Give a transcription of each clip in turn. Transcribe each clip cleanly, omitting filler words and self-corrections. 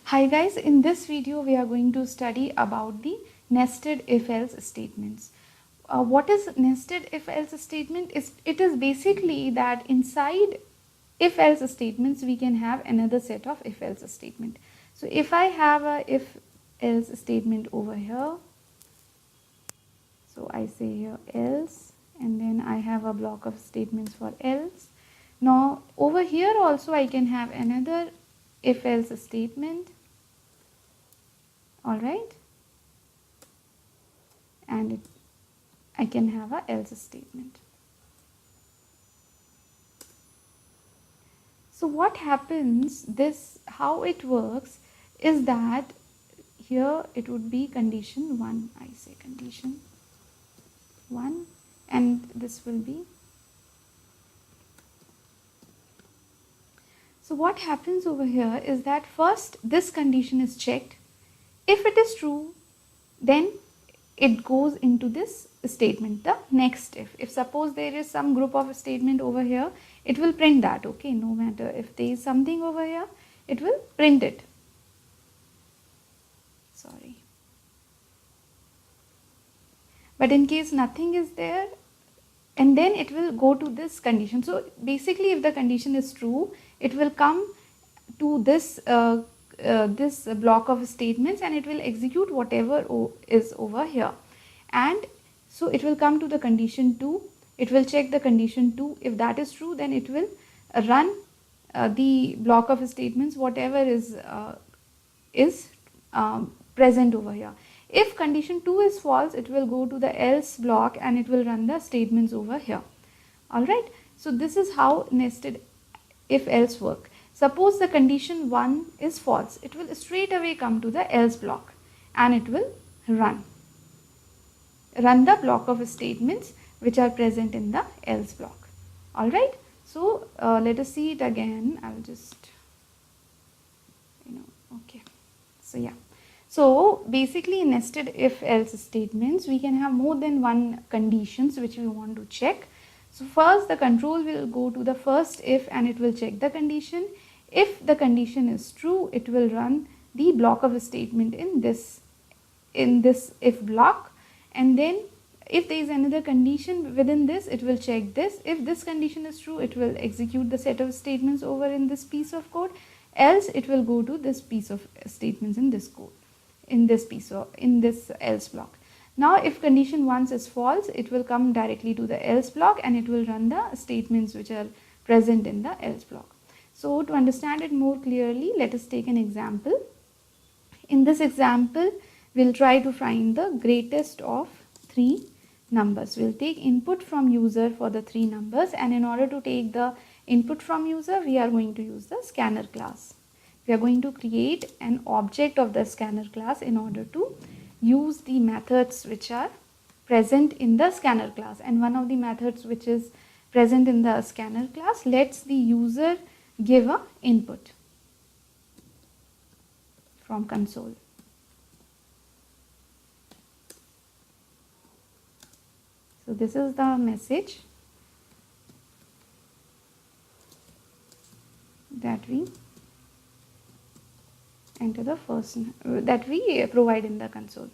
Hi guys, in this video we are going to study about the nested if-else statements. What is nested if-else statement? It is basically that inside if-else statements we can have another set of if-else statement. So if I have a if-else statement over here, so I say here else, and then I have a block of statements for else. Now over here also I can have another if-else statement. Alright, and I can have a else statement. So what happens, how it works is that here it would be condition 1, I say condition 1, and this will be. So what happens over here is that first this condition is checked. If it is true, then it goes into this statement, the next if suppose there is some group of statement over here, it will print that, okay, no matter if there is something over here, it will print it. Sorry, but in case nothing is there, and then it will go to this condition. So basically if the condition is true, it will come to this this block of statements, and it will execute whatever is over here. And so it will come to the condition 2, it will check the condition 2. If that is true, then it will run the block of statements whatever is present over here. If condition 2 is false, it will go to the else block and it will run the statements over here. Alright, so this is how nested if else work. Suppose the condition 1 is false, it will straight away come to the else block and it will run the block of statements which are present in the else block. Alright, so let us see it again. I will just, okay. So yeah. So basically in nested if else statements, we can have more than one conditions which we want to check. So first the control will go to the first if and it will check the condition. If the condition is true, it will run the block of a statement in this if block, and then if there is another condition within this, it will check this. If this condition is true, it will execute the set of statements over in this piece of code, else it will go to this piece of statements in this code, in this else block. Now if condition 1 is false, it will come directly to the else block and it will run the statements which are present in the else block. So to understand it more clearly, let us take an example. In this example, we'll try to find the greatest of 3 numbers. We'll take input from user for the 3 numbers, and in order to take the input from user, we are going to use the scanner class. We are going to create an object of the scanner class in order to use the methods which are present in the scanner class. And one of the methods which is present in the scanner class lets the user give a input from console. So this is the message that we enter the first, that we provide in the console.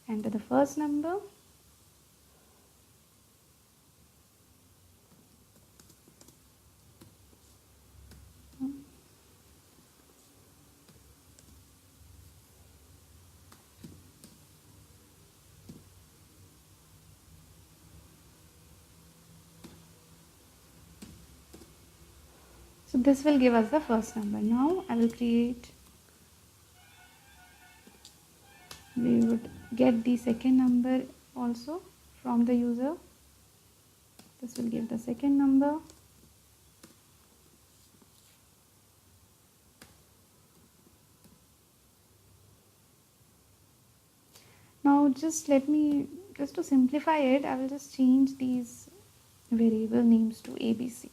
Enter the first number, so this will give us the first number. Now I will create, we would get the second number also from the user. This will give the second number. Now just to simplify it, I will just change these variable names to ABC.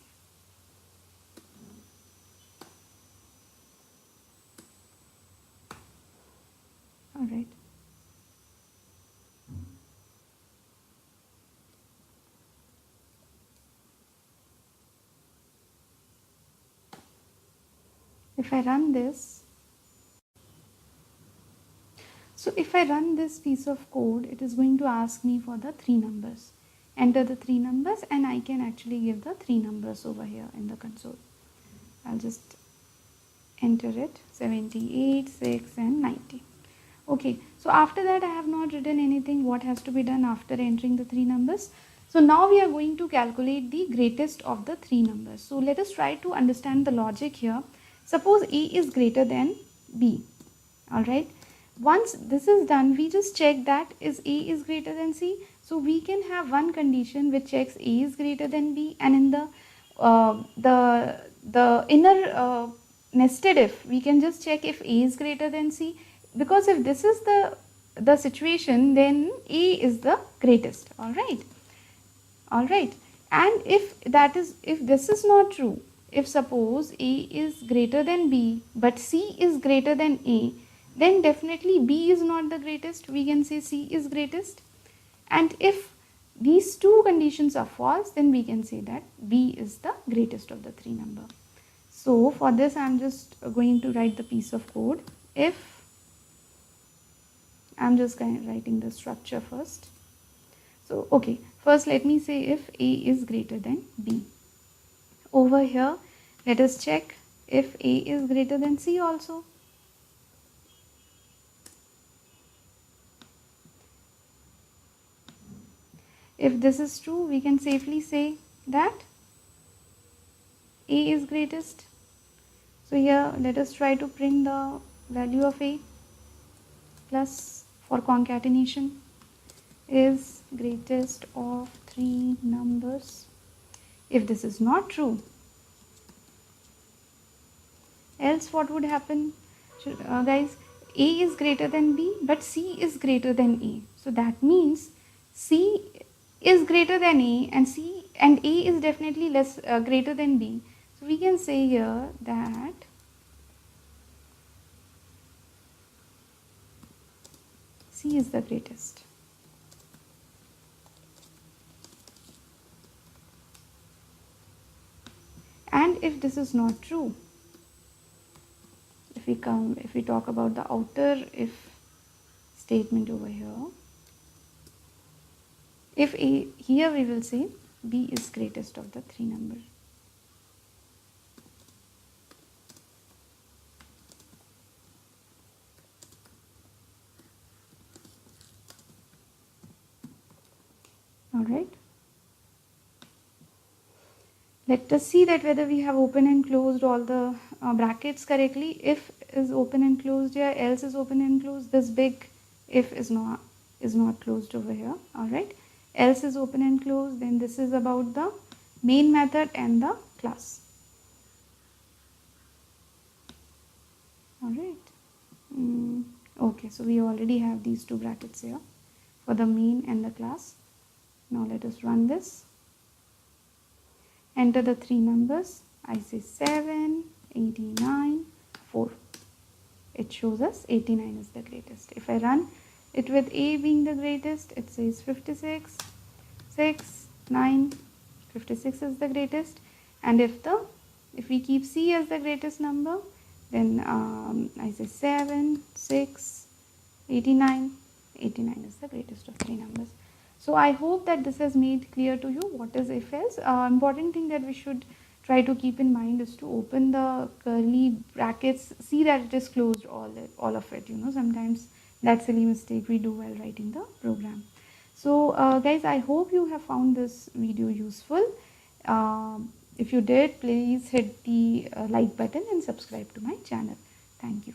Alright. If I run this, So if I run this piece of code, it is going to ask me for the 3 numbers. Enter the 3 numbers and I can actually give the 3 numbers over here in the console. I'll just enter it, 78, 6 and 90. Okay, so after that I have not written anything what has to be done after entering the 3 numbers. So now we are going to calculate the greatest of the 3 numbers. So let us try to understand the logic here. Suppose A is greater than B. Alright. Once this is done, we just check that is A is greater than C. So we can have one condition which checks A is greater than B, and in the inner nested if, we can just check if A is greater than C, because if this is the situation, then A is the greatest. Alright. Alright. And if this is not true, if suppose A is greater than B but C is greater than A, then definitely B is not the greatest. We can say C is greatest. And if these two conditions are false, then we can say that B is the greatest of the 3 number. So for this I am just going to write the piece of code. If I am just writing the structure first. So okay, first let me say if A is greater than B. Over here let us check if A is greater than C also. If this is true, we can safely say that A is greatest. So here let us try to print the value of A plus for concatenation is greatest of 3 numbers. If this is not true, else what would happen? Guys, A is greater than B but C is greater than A. So that means C is greater than A and A is definitely greater than B. So we can say here that C is the greatest. And if this is not true, if we talk about the outer if statement over here, if A, here we will say B is greatest of the 3 numbers. Alright. Let us see that whether we have open and closed all the brackets correctly. If is open and closed here, else is open and closed. This big if is not closed over here. Alright. Else is open and closed. Then this is about the main method and the class. Alright. Okay, so we already have these two brackets here for the main and the class. Now let us run this. Enter the 3 numbers. I say 7, 89, 4. It shows us 89 is the greatest. If I run it with A being the greatest, it says 56, 6, 9, 56 is the greatest. And if we keep C as the greatest number, then I say 7, 6, 89, 89 is the greatest of 3 numbers. So I hope that this has made clear to you what is if else. Important thing that we should try to keep in mind is to open the curly brackets, see that it is closed all of it. Sometimes that silly mistake we do while writing the program. So guys, I hope you have found this video useful. If you did, please hit the like button and subscribe to my channel. Thank you.